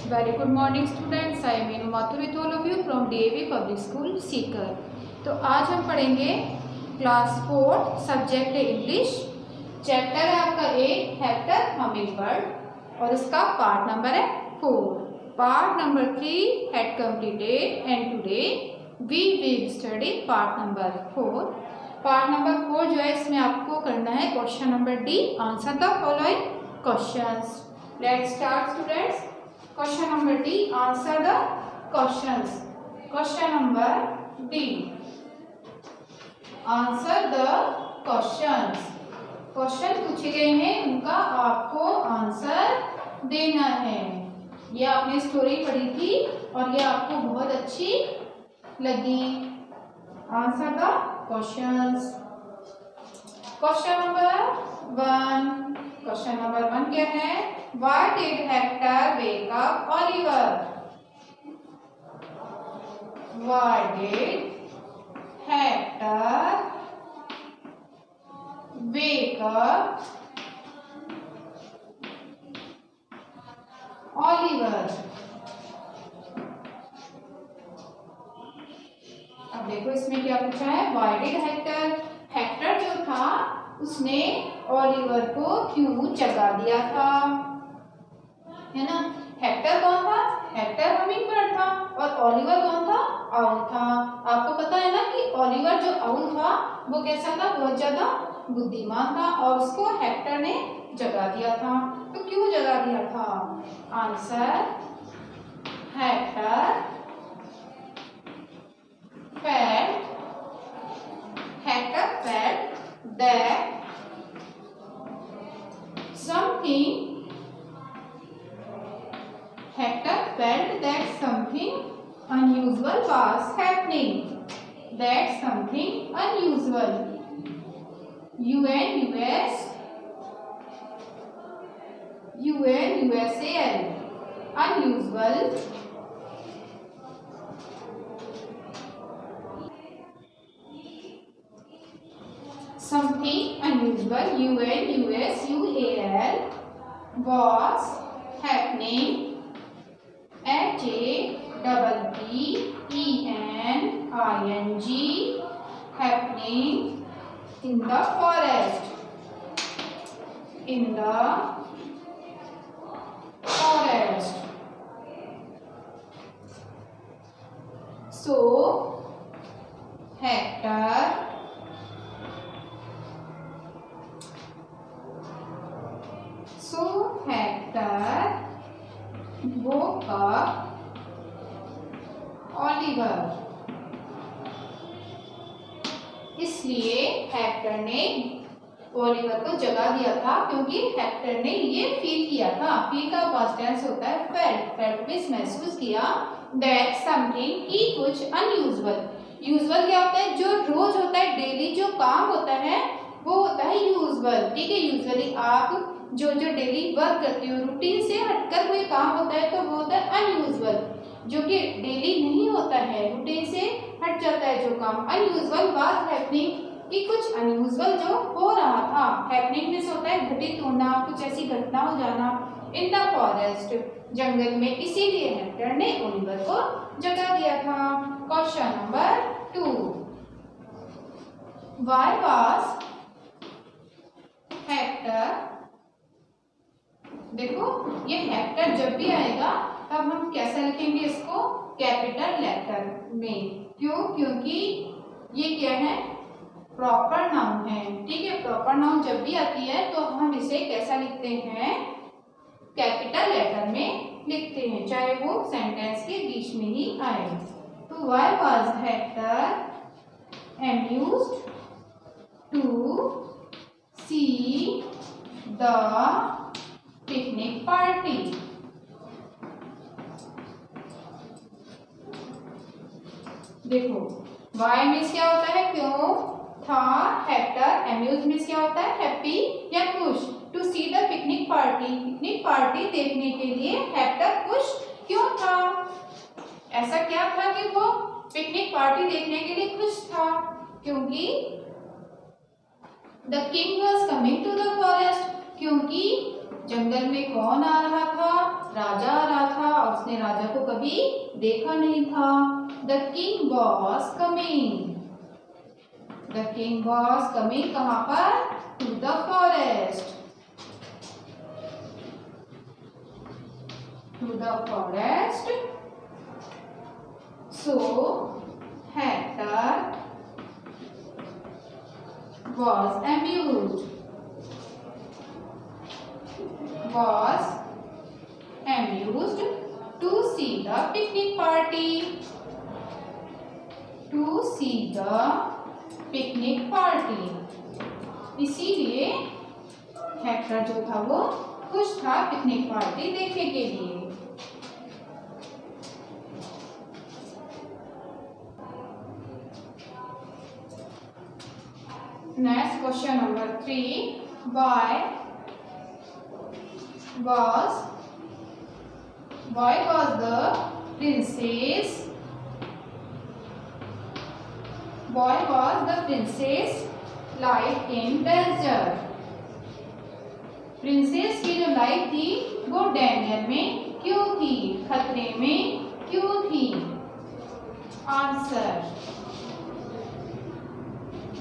Very good morning students. I am Meenu Mathur with all of you from DAV Public School Sikar. तो आज हम पढ़ेंगे class 4 subject English. Chapter है आपका 8 Hector hummingbird और इसका पार्ट नंबर है 4। Part number 3 had completed and today we will study part number 4। Part number 4 जो है इसमें आपको करना है question number D, answer the following questions. Let's start students. Question number D, answer the questions. Question number D, answer the questions. Question पूछे गए हैं उनका आपको आंसर देना है। ये आपने स्टोरी पढ़ी थी और ये आपको बहुत अच्छी लगी। Answer the questions. Question number 1, question number 1 क्या है? Why did Hector wake up Oliver? Why did Hector wake up Oliver? अब देखो इसमें क्या पूछा है। Why did Hector? हेक्टर जो था उसने ओलिवर को क्यों जगा दिया था, है ना। हेक्टर कौन था? हेक्टर हमिंगबर्ड था और ओलिवर कौन था? आउल था। आपको पता है ना कि ओलिवर जो आउल था वो कैसा था? बहुत ज्यादा बुद्धिमान था और उसको हेक्टर ने जगा दिया था। तो क्यों जगा दिया था? Answer, Hector felt that something unusual was happening. That something unusual. UNUSAL. Unusual. Something unusual, UNUSUAL, was happening at APPENING, happening in the forest. In the forest. So, Hector woke up Oliver. इसलिए Hector ने Oliver को जगा दिया था क्योंकि Hector ने ये feel किया था। फील का पास्ट टेंस होता है फेल्ट। फेल्ट मींस महसूस किया। दैट समथिंग की कुछ अनयूजुअल। यूजुअल क्या होता है? जो रोज होता है, डेली जो काम होता है वो होता है यूजुअल। ठीक है, यूजुअली आप जो डेली वर्क करते हो, रूटीन से हटकर कोई काम होता है तो वो होता है अनयूजुअल। जो कि डेली नहीं होता है, रूटीन से हट जाता है जो काम। अनयूजुअल वाज हैपनिंग कि कुछ अनयूजुअल जो हो रहा था। हैपनिंग मींस होता है घटित होना, कुछ ऐसी घटना हो जाना। इन द फॉरेस्ट, जंगल में। इसीलिए हेक्टर ने ओलिवर को जगा दिया था। Question number 2, why was Hector. देखो ये हेक्टर जब भी आएगा तब हम कैसा लिखेंगे इसको? कैपिटल लेटर में। क्यों? क्योंकि ये क्या है? प्रॉपर नाउन है। ठीक है, प्रॉपर नाउन जब भी आती है तो हम इसे कैसा लिखते हैं? कैपिटल लेटर में लिखते हैं, चाहे वो सेंटेंस के बीच में ही आए। तो why was Hector amused to see the picnic party. देखो वाई मीन्स क्या होता है? क्यों था। हेक्टर अम्यूज मीन्स क्या होता है? हैप्पी या खुश। To see the picnic party, picnic party देखने के लिए हेक्टर खुश क्यों था? ऐसा क्या था कि वो पिकनिक पार्टी देखने के लिए खुश था? क्योंकि the king was coming to the forest, क्योंकि जंगल में कौन आ रहा था? राजा आ रहा था और उसने राजा को कभी देखा नहीं था। The king was coming. The king was coming कहाँ पर? To the forest. To the forest. So Hector was amused. Was amused to see the picnic party. To see the picnic party. इसीलिए हेक्टर जो था वो खुश था picnic party देखने के लिए। Next question number 3. Why was the princess? Why was the princess life in danger? Princess की जो लाइफ थी वो डेंजर में क्यों थी? खतरे में क्यों थी? Answer,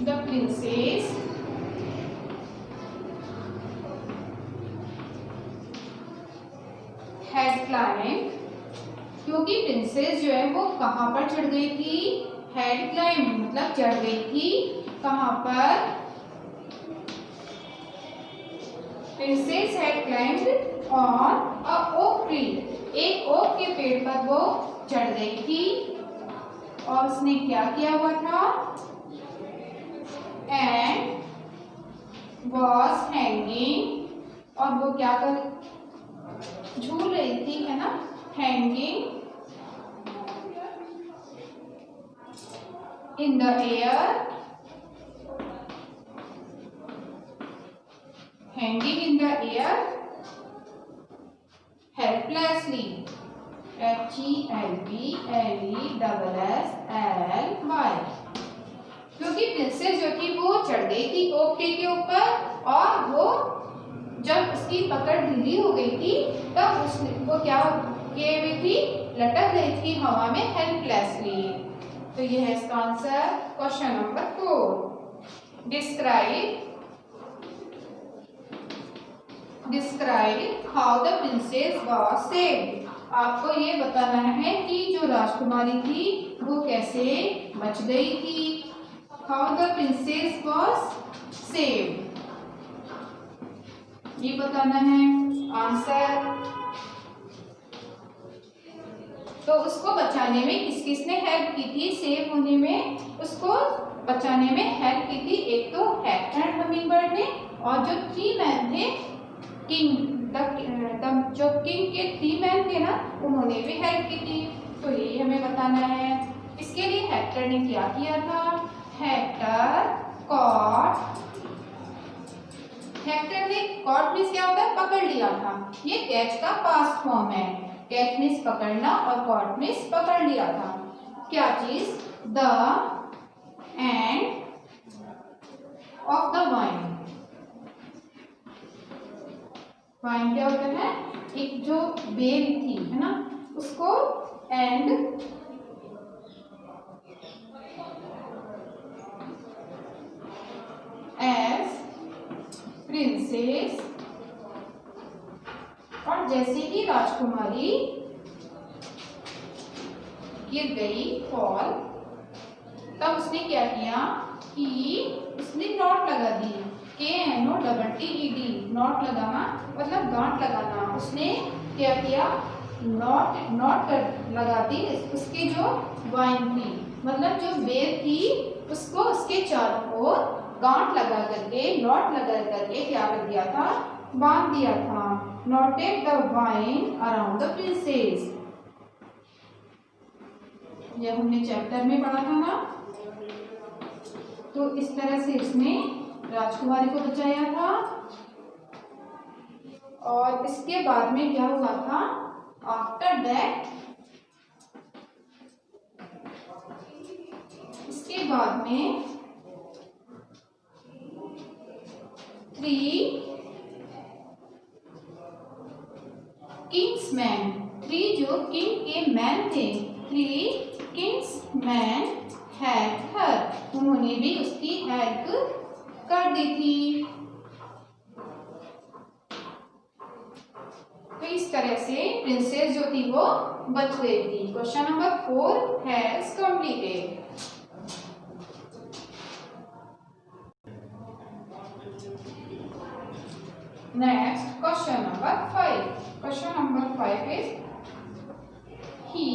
the princess had climbed, क्योंकि प्रिंसेस जो है वो कहाँ पर चढ़ गई थी? हैड क्लाइम्ड मतलब चढ़ गई थी कहाँ पर? Princess had climbed on a oak tree, एक ओक के पेड़ पर वो चढ़ गई थी और उसने क्या किया हुआ था? एंड वॉज हैंगिंग, और वो क्या कर झूल रही थी, है ना? Hanging in the air, hanging in the air helplessly, HELPLESSLY, क्योंकि प्रिंसेस जो थी वो चढ़ गई थी ओक ट्री के ऊपर और वो जब उसकी पकड़ ढीली हो गई थी तब उसने वो क्या किए हुई थी? लटक गई थी हवा में हेल्पलेसली। तो ये है इसका answer. Question number 4, describe how the princess was saved. आपको ये बताना है कि जो राजकुमारी थी वो कैसे बच गई थी। How the princess was saved, ये बताना है। आंसर, तो उसको बचाने में किस किसने हेल्प की थी? सेव होने में उसको बचाने में हेल्प की थी एक तो हेक्टर हमिंगबर्ड ने, और जो 3 मैन थे जो किंग के 3 मैन थे ना, उन्होंने भी हेल्प की थी। तो ये हमें बताना है। इसके लिए हेक्टर ने क्या किया था? हेक्टर ने कॉट मीन्स क्या होता है? पकड़ लिया था। ये कैच का पास्ट फॉर्म है। कैच मीन्स पकड़ना और कॉट मीन्स पकड़ लिया था। क्या चीज? The end of the wine. Wine क्या होता है? एक जो बेल थी, है ना, उसको एंड एज प्रिंसेस, और जैसे ही राजकुमारी गिर गई फॉल, तब उसने क्या किया कि उसने नॉट लगा दी। KNOTTED, नॉट लगाना मतलब गांठ लगाना। उसने क्या किया? नॉट लगा दी उसकी जो वाइन थी, मतलब जो बेर थी, उसको उसके चारों ओर गांठ लगा करके, नॉट लगा करके क्या कर दिया था? बांध दिया था। Noted the wine around the princess, ये हमने चैप्टर में पढ़ा था ना। तो इस तरह से उसने राजकुमारी को बचाया था। और इसके बाद में क्या हुआ था? आफ्टर दैट, इसके बाद में 3 किंग्स मैन, 3 जो किंग के मैन थे, 3 किंग्स मैन हेल्प हर, उन्होंने भी उसकी हेल्प कर दी थी। तो इस तरह से प्रिंसेस जो थी वो बच गई थी। Question number 4 has completed. Next question number 5। Question number 5 is he,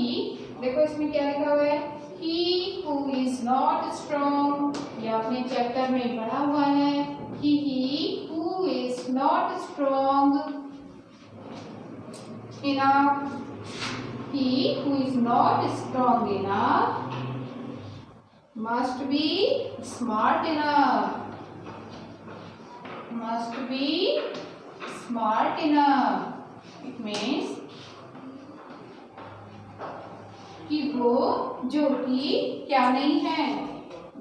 देखो इसमें क्या लिखा हुआ है, he who is not strong, ये आपने चैप्टर में पढ़ा हुआ है। He who is not strong enough, he who is not strong enough must be smart enough, must be smart enough. It means कि वो जो कि क्या नहीं है,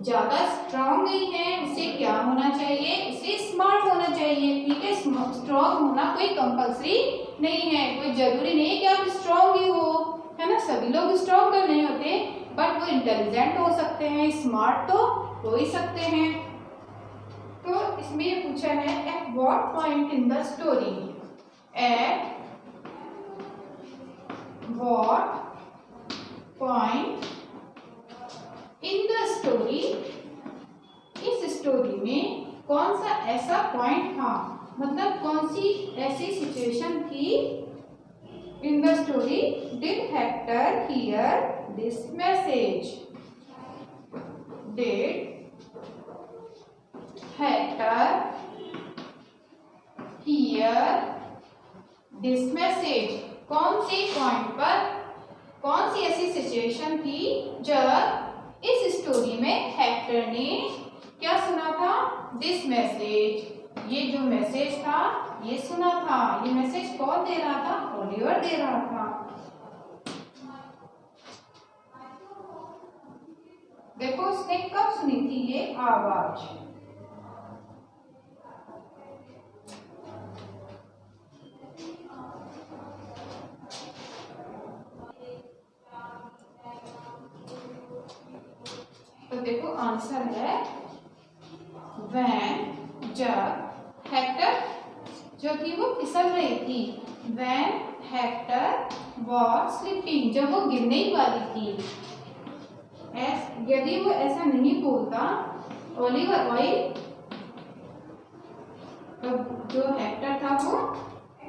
ज्यादा स्ट्रांग नहीं है, उसे क्या होना चाहिए, उसे स्मार्ट होना चाहिए। ठीक है, स्ट्रांग होना कोई कंपल्सरी नहीं है, कोई जरूरी नहीं है कि आप स्ट्रांग ही हो, है ना। सभी लोग स्ट्रांग तो नहीं होते, बट वो इंटेलिजेंट हो सकते हैं, स्मार्ट तो हो ही सकते हैं। तो इसमें ये पूछा है at what point in the story, at what point in the story, इस स्टोरी में कौन सा ऐसा पॉइंट था, मतलब कौन सी ऐसी सिचुएशन थी, in the story did Hector here this message, did Hector here this message, कौन सी पॉइंट पर, कौन सी ऐसी सिचुएशन थी जब इस स्टोरी में हेक्टर ने क्या सुना था, दिस मैसेज, ये जो मैसेज था ये सुना था। ये मैसेज कौन दे रहा था, ओलिवर दे रहा था। देखो उसने कब सुनी थी ये आवाज, तो देखो आंसर है व्हेन, जब हेक्टर जो थी वो फिसल रही थी, व्हेन हेक्टर वाज स्लीपिंग, जब वो गिरने ही वाली थी। यदि वो ऐसा नहीं बोलता ओलिवर ऑयल, तो जो हेक्टर था वो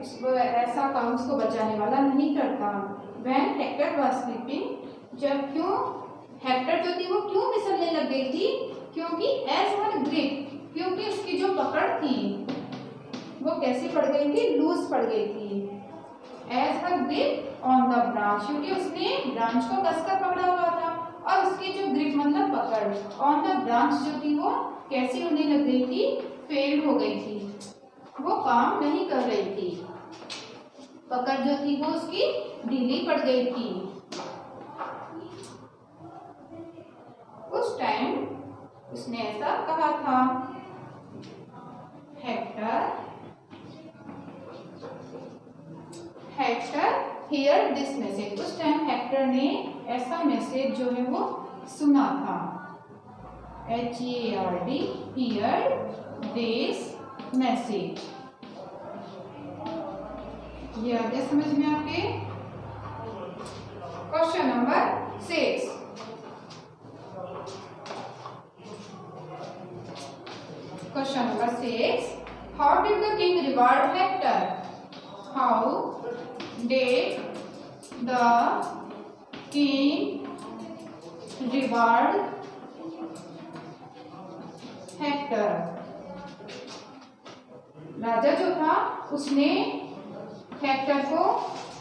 उसको ऐसा काम उसको बचाने वाला नहीं करता। व्हेन हेक्टर वाज स्लीपिंग, जब क्यों हेक्टर जो थी वो क्यों फिसलने लग गई थी, क्योंकि एज हर ग्रिप, क्योंकि उसकी जो पकड़ थी वो कैसी पड़ गई थी, लूज पड़ गई थी। As her grip on the branch, क्योंकि उसने ब्रांच को कसकर पकड़ा हुआ था, और उसकी जो ग्रिप मतलब पकड़ ऑन द ब्रांच जो थी वो कैसी होने लग गई थी, फेल्ड हो गई थी, वो काम नहीं कर रही थी, पकड़ जो थी वो उसकी ढीली पड़ गई थी। उस टाइम उसने ऐसा कहा था, हेक्टर हियर दिस मैसेज, उस टाइम हेक्टर ने ऐसा मैसेज जो है वो सुना था, HEARD, हियर दिस मैसेज। ये आ गया समझ में आपके। Question number 6, question number 6, how did the king reward Hector, how did the king reward Hector, राजा जो था उसने हेक्टर को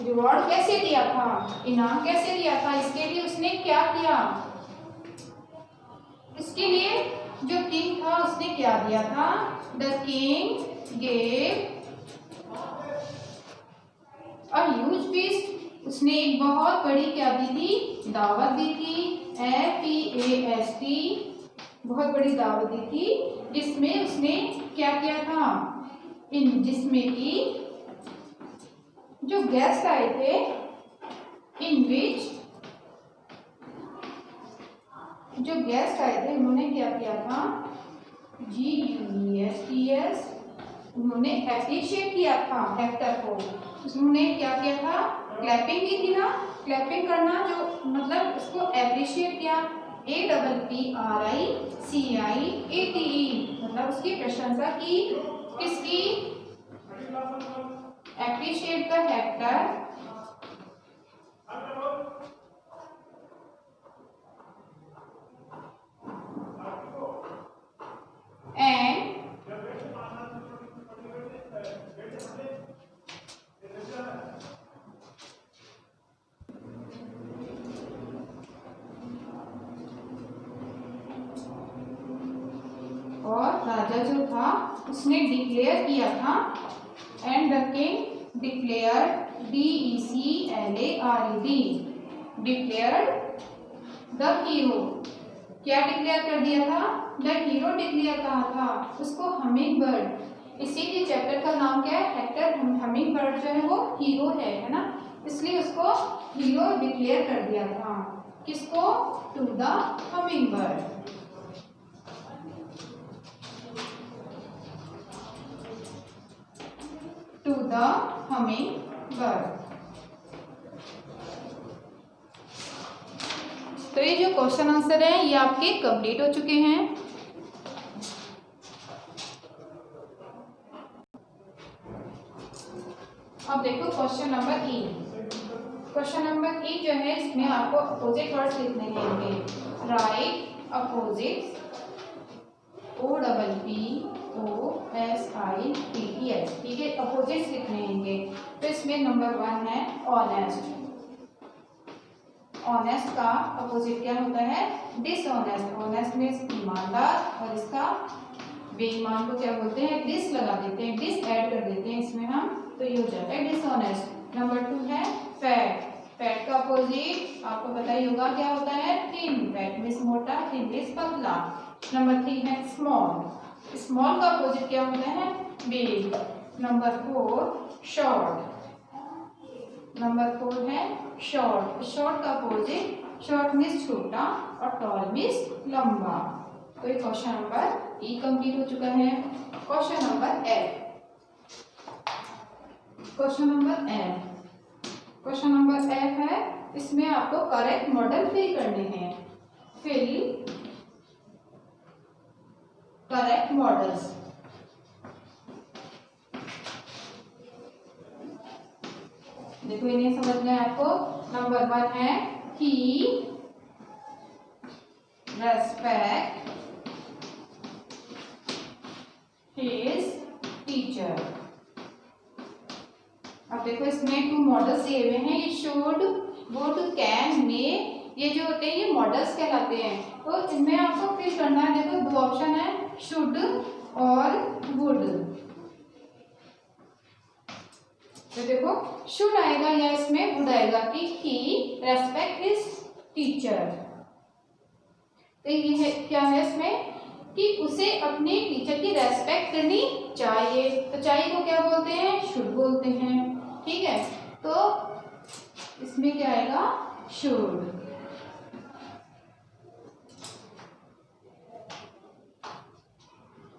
रिवॉर्ड कैसे दिया था, इनाम कैसे दिया था, इसके लिए उसने क्या किया, इसके लिए जो किंग था उसने क्या दिया था, the king gave a huge feast, उसने एक बहुत बड़ी क्या दी थी, दावत दी थी, FEAST, बहुत बड़ी दावत दी थी, जिसमें उसने क्या किया था, जिसमें कि जो गेस्ट आए थे, इन विच जो गेस्ट आए थे उन्होंने क्या किया था, GUESTS, उन्होंने एप्रिशिएट किया था हेक्टर को। उन्होंने क्या किया था, क्लैपिंग की थी ना, क्लैपिंग करना, जो मतलब उसको एप्रिशिएट किया, APPRICIATE, मतलब उसकी प्रशंसा की, किसकी, एप्रिशिएट द हेक्टर एंड और राजा जो था उसने डिक्लेयर किया था, and the king declared, DECLARED, declared the hero, क्या डिक्लेयर कर दिया था, द हीरो डिक्लेयर कहा था उसको हमिंग बर्ड, इसीलिए चैप्टर का नाम क्या है, हेक्टर हमिंग बर्ड जो है वो हीरो है ना, इसलिए उसको हीरो डिक्लेयर कर दिया था, किसको, to the hummingbird, to the hummingbird. तो ये जो क्वेश्चन आंसर है ये आपके कंप्लीट हो चुके हैं। अब देखो क्वेश्चन नंबर ई। क्वेश्चन नंबर ई जो है इसमें आपको अपोजिट वर्ड्स लिखने होंगे, राइट अपोजिट्स, OPPOSITS, ठीक है, अपोजिट्स लिखने होंगे। तो इसमें नंबर 1 है ऑनेस्ट, ऑनेस्ट का अपोजिट क्या होता है, डिसऑनेस्ट, ऑनेस्ट मीन्स ईमानदार, और इसका बेईमान को क्या बोलते हैं, डिस लगा देते हैं, डिस ऐड कर देते हैं इसमें हम, तो ये हो जाता है डिसऑनेस्ट। नंबर 2 है फैट, फैट का अपोजिट आपको पता ही होगा क्या होता है, थिन, फैट मीन्स मोटा, थिन मीन्स पतला। नंबर 3 है स्मॉल, स्मॉल का अपोजिट क्या होता है, बिग। नंबर 4 शॉर्ट, नंबर 4 है शॉर्ट, शॉर्ट का अपोजिट, शॉर्ट मीन्स छोटा और टॉल मीन्स लंबा। तो ये क्वेश्चन नंबर ई कंप्लीट हो चुका है। Question number F, question number F, question number F है, इसमें आपको करेक्ट मॉडल फिल करने हैं, फिल करेक्ट मॉडल्स। देखो इन्हें समझना है आपको। नंबर 1 है ही रेस्पेक्ट हिज टीचर। अब देखो इसमें 2 मॉडल्स दिए हुए हैं, ये शुड, वुड, कैन, मे, ये जो होते हैं ये मॉडल्स कहलाते हैं। तो इनमें आपको फिल करना है, देखो 2 ऑप्शन है, शुड और वुड। तो देखो शुड आएगा या इसमें वुड आएगा कि ही रेस्पेक्ट हिज टीचर। तो ये है क्या है इसमें कि उसे अपने टीचर की रेस्पेक्ट करनी चाहिए, तो चाहिए को क्या बोलते हैं, शुड बोलते हैं, ठीक है। तो इसमें क्या आएगा, शुड।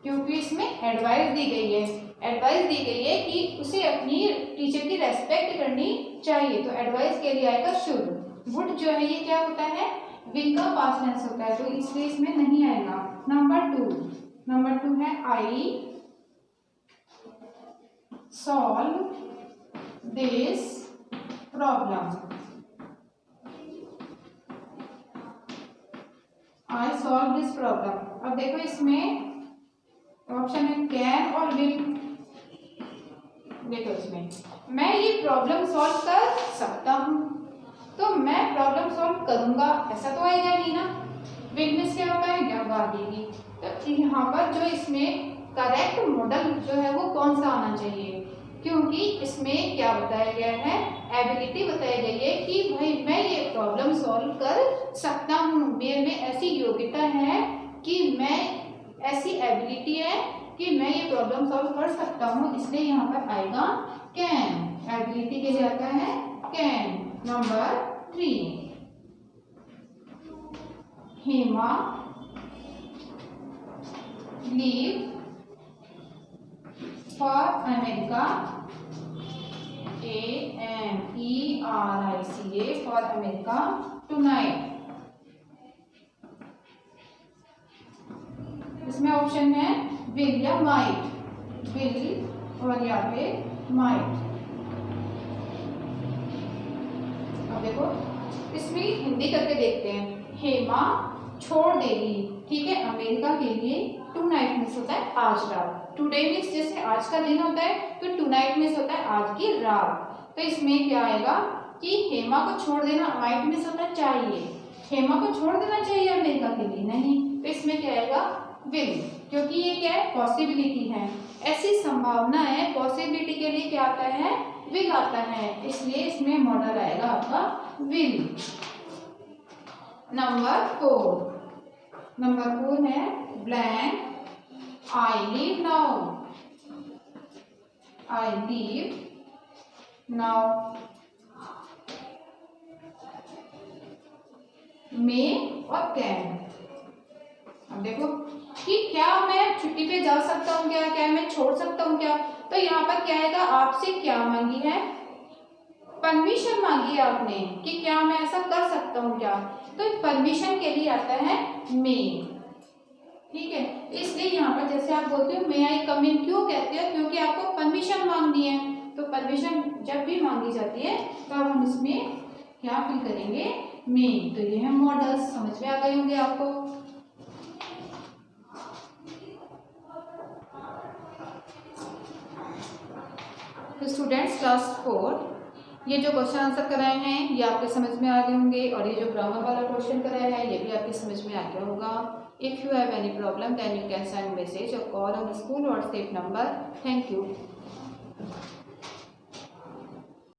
क्योंकि इसमें एडवाइस दी गई है, एडवाइस दी गई है कि उसे अपनी टीचर की रेस्पेक्ट करनी चाहिए, तो एडवाइस के लिए आएगा शुड। वुड जो है ये क्या होता है, विल का पास्ट टेंस होता है, तो इसलिए इसमें नहीं आएगा। नंबर 2 है I solve this problem, I solve this problem. अब देखो इसमें ऑप्शन है कैन और विल। देखो इसमें मैं ये प्रॉब्लम सॉल्व कर सकता हूँ, तो मैं प्रॉब्लम सॉल्व करूंगा ऐसा तो आएगा नहीं ना। विल मींस क्या होता है, क्या देगी। तो यहाँ पर जो इसमें करेक्ट मॉडल जो है वो कौन सा आना चाहिए, क्योंकि इसमें क्या बताया गया है, एबिलिटी बताई गई है कि भाई मैं ये प्रॉब्लम सॉल्व कर सकता हूँ, मेरे में ऐसी योग्यता है कि मैं, ऐसी एबिलिटी है कि मैं ये प्रॉब्लम सॉल्व कर सकता हूँ, इसलिए यहाँ पर आएगा कैन। एबिलिटी के लिए आता है can. Number 3, Hema leave for America, AMERICA for America tonight. इसमें ऑप्शन है विल या माइट, विल और या फिर माइट। अब देखो इसमें हिंदी करके देखते हैं। हेमा छोड़ देगी, ठीक है, अमेरिका के लिए। टू नाइट मीन्स होता है आज रात। टुडे मीन्स जैसे आज का दिन होता है, तो टू नाइट मीन्स होता है आज की रात। तो इसमें क्या आएगा कि हेमा को छोड़ देना, माइट मीन्स होता है चाहिए, हेमा को छोड़ देना चाहिए अमेरिका के लिए, नहीं। तो इसमें क्या आएगा विल, क्योंकि ये क्या है पॉसिबिलिटी है, ऐसी संभावना है। पॉसिबिलिटी के लिए क्या आता है विल आता है, इसलिए इसमें मॉडल आएगा आपका विल। नंबर 4 है blank I leave now, I leave now. May और कैन। अब देखो कि क्या मैं छुट्टी पे जा सकता हूँ, क्या मैं छोड़ सकता हूँ क्या। तो यहाँ पर क्या आएगा, आपसे क्या मांगी है, परमिशन मांगी है आपने कि क्या मैं ऐसा कर सकता हूँ क्या। तो परमिशन के लिए आता है मे, ठीक है। इसलिए यहाँ पर जैसे आप बोलते हो मे आई कम इन, क्यों कहते हो, क्योंकि आपको परमिशन मांगनी है। तो परमिशन जब भी मांगी जाती है तो अब हम इसमें क्या फिल करेंगे, मे। तो ये है मॉडल्स, समझ में आ गए होंगे आपको। तो स्टूडेंट्स क्लास 4 ये जो क्वेश्चन आंसर कराए हैं ये आपके समझ में आ गए होंगे, और ये जो ग्रामर वाला क्वेश्चन कराया है ये भी आपके समझ में आ गया होगा। If you have any problem then you can send message or call on school WhatsApp number. Thank you.